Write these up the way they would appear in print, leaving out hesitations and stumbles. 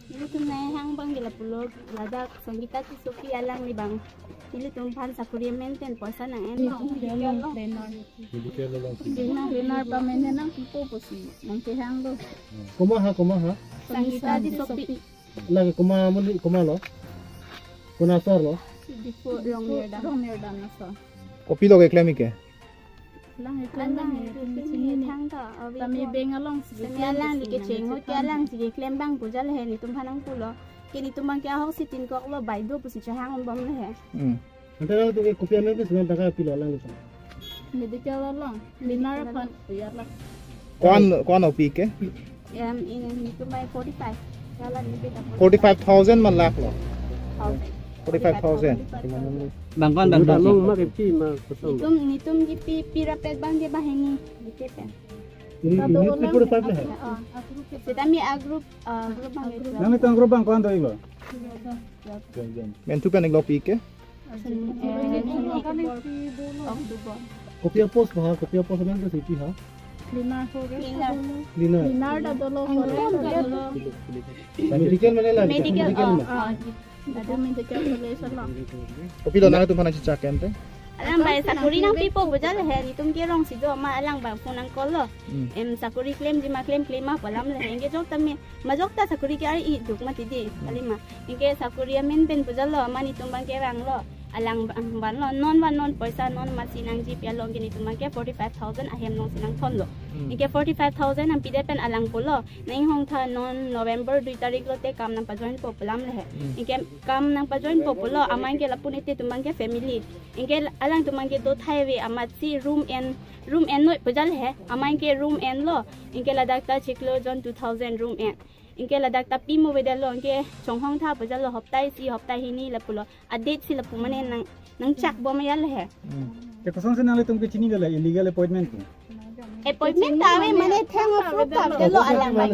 Nilitum na hang bang gila pulog ladak sangita ti suki alang ni bang nilitum pan sa kuryamenten posa nang en Benar pa menen nang tipo posi nang tehang lo. Kumaha sangita ti suki lagi kumaha lo kunasor lo before long year dan na so kopi lo ke klemi ke lang sini hang ta Kami bengalong sini alang dike chengo ti alang sige klem bang pujal he nitum panang pulo kini tumang kya hok sitin kok lo baido pusi chahang bom le he ante lang tu kopi ame bes ngan taka pilo lang itu Medikal long. Benar pa ya lah. kwan opi ke in nitum by 45 kala ni beta 45,000 man lakh lo 45,000 bangkon long ma ke pi ma kosong nitum gi pira pet bang ge baheni dike pe ini pura patle hai Kita mi group bang nang itang grubang kwan to ilo men tu pen lo pi ke kopi pos nang ke sipi ha Benar ho gaya. lina Benar dah dolo ho. medical mana lah medical Ada medikal boleh salah. kopi lo na tu pana chicha kente alang ba sakuri nang pipo bujal he ni tum ke rong si do ma alang ba punang kolo em sakuri claim di ma claim ma palam le henge jok tami ma jok ta sakuri ke ai duk ma tidi kalima inge sakuri men ben bujal lo ma ni tum bang ke rang lo alang ban lo non paisa non ma sinang ji pya lo ngi ni tum ke 45,000 ahem nong sinang thon lo inge 45,000 am pide pen alang pulo nai hong tha non November 2 tarik lo te kam nang pa join po palam le he inge kam nang pa join po pulo amang ke lapun ite tum ke family inge alang tum ke do thai we amat si room and no bujal he amang ke room and lo inge ladak ta chiklo jon 2000 room and inge ladak ta pi mo wedal lo inge chong hong tha bujal lo hoptai hini la pulo adate si la pumane nang chak bo ma yal he ke kosong se nang tum ke chini gala illegal appointment ko appointment ta we mane thang approve ta lo alang ba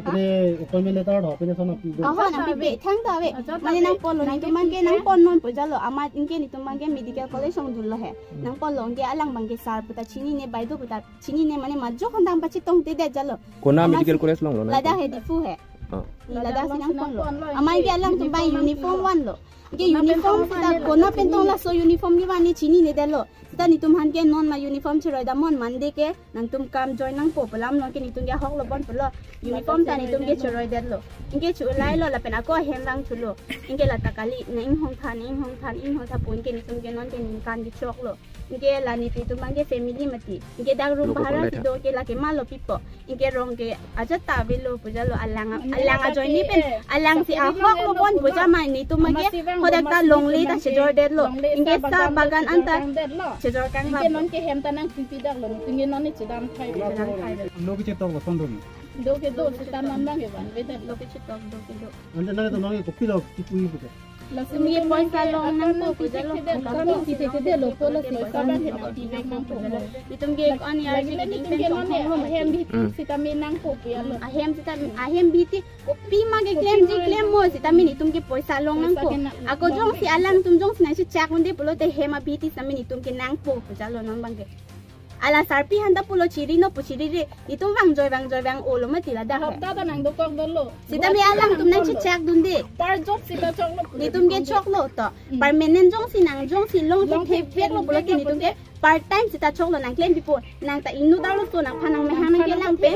itne appointment letter ho pene sono pi aha na be thang ta we mane nang polo ni tumang ke nang pon non bujal lo amat inge ni tumang ke medical college song dul lo he nang polo nge alang bang ke sar puta chini ne baido puta chini ne mane majjo khandang pachi tong te de jalo kona medical college long lo na lada he difu he lada sinang pon lo amai ke alang tumbai uniform wan lo ke uniform puta kona pentong la so uniform ni wani chini ne de lo ta ni tum han ke non ma uniform chiroi da mon mande ke nang tum kam join nang po pelam no ke ni tum ge hok lo bon pelo uniform ta ni tum ge chiroi de lo inge chu lai lo la pen ako hen lang chu lo inge la takali na ing hong than ing hong tha pun ke ni tum ge non ke ni kan gi chok lo inge la ni ti tum ge family mati inge dang room bahara ti do ke la ke malo pipo inge rong ke aja ta ve lo puja lo alang a join ni pen alang si a hok lo bon puja ma ni tum ge hodak ta long le ta chejor de lo inge sa bagan anta chejor kang Ke non ke hem tanang pipi dak lo tinge non ni chedam thai lo ke chetok lo sondo do ke do chitan nan bang ban beda lo ke chitok do ke do ante nang to nang kopi lo tipui bute la sumi point ka lo nang po puja lo kami si te lo po lo si ka ban he ti bek nang po lo itum ge on yar ji ni tinge non ne hem bi si kami nang po ya lo ahem biti kopi ma ge claim mo si tamin itum ge poisa long nang po ako jong si alang tum jong si na si chak unde pulo te hema biti tamin itum ge nang po puja lo non bang ge ala sarpi handa pulo chiri no puchiri re itum bang joy bang olo ma tila da hafta ta nang do kok do lo sita mi alang tum nang si chak dunde par job si ta chok lo itum ge chok lo to permanent jong si nang jong si long te pek lo pulo ke itum ge part time sita chok lo nang claim pipo nang ta inu da lo so nang phanang me hang ke lang pe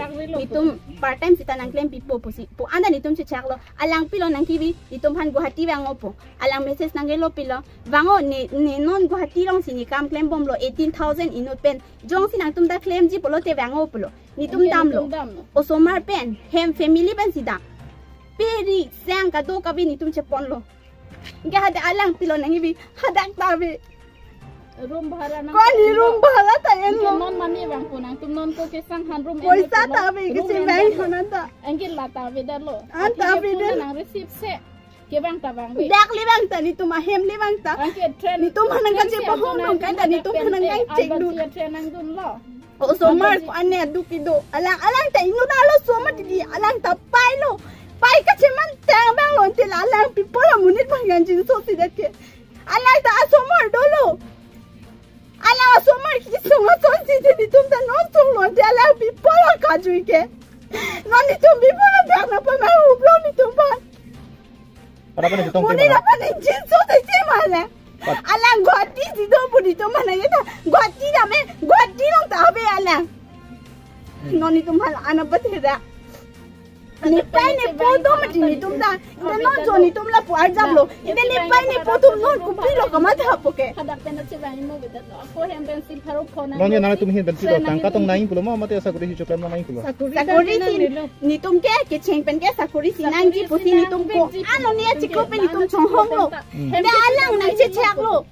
itum part time sita nang claim pipo pusi po anda itum si chak lo alang pilo nang kiwi itum han guhati bang opo alang message nang ge lo pilo wango ne non guhati long si ni kam claim bom lo 18,000 inu pen jong si nang tum da claim ji polo te wango polo ni tum dam lo osomar pen hem family ban sida peri sang ka do ka bi ni tum che pon lo ge hada alang pilo nang ibi hadak ta be room bahara nang koni room bahara ta en lo non mani bang punang tum non ko ke sang han room poisa ta be ke si bang honan ta angin la ta be da lo anta be de nang receive se ke bang ta bang be dak li bang ta ni tum ahem li bang ta angin train ni tum hanang ka che pa hong dong ka ta ni tum hanang ka check du train nang dun lo o so mar ko ane du ki do alang ta inu da lo so ma ti alang ta pai lo pai ka che man ta bang lo ti la alang pi po la munit bang yan jin so ti de ke alang ta so mar do lo alang so mar ki so ma so ti ni tum ta no so lo ti alang pi po la ka ju ke non ni tum bi po la da na pa Kenapa nih ditong Puni dapat engine so tadi mana? Alang guati si do puni tu mana ya ta? Guati dah me, guati long tak apa alang. Noni tu malah anak betul. Nipai ni foto mati ni tum dah. Ida non jo ni tum lah puar jam lo. Ida nipai ni foto non kupi lo kamat apa ke? Hadak pena cibai mo betul. Aku yang bensin paruh kona. Nonnya nana tu mungkin bensin tangka tong naing pulo mah mati sakuri si coklat naing pulo. Sakuri si ni tum ke ceng pen ke sakuri si nangi pusi ni tum ko. Ano ni ciklo pe ni tum chong hong lo. Ida alang nai cek lo.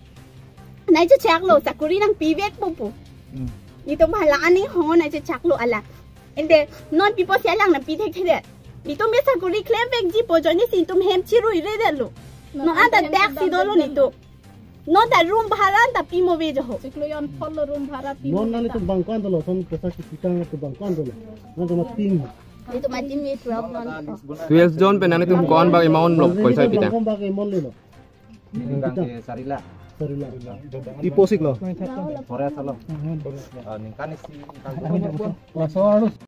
Nai cek lo sakuri nang piwek pupu. Ni tum halang ani hong nai cek lo alang. Inde non people si alang na pitek thede. Ni tum biasa sakuri claim back ji po joni si tum hem chiru ire de lo. No ada back si dolo ni tu. No da room bharan ta pimo ve jo. Ciklo yon follow room bhara pi. Non nani tu bangkan dulu, son pesa kita tu bangkan dulu. Nanti mati tim. Itu mati ni 12 non. 12 John pe nani tum kon ba amount lo paisa pita. Bangkan bagai mon le lo. Sarila. Sarila. Deposit lo. Korea salam. Ningkan isi. Masuk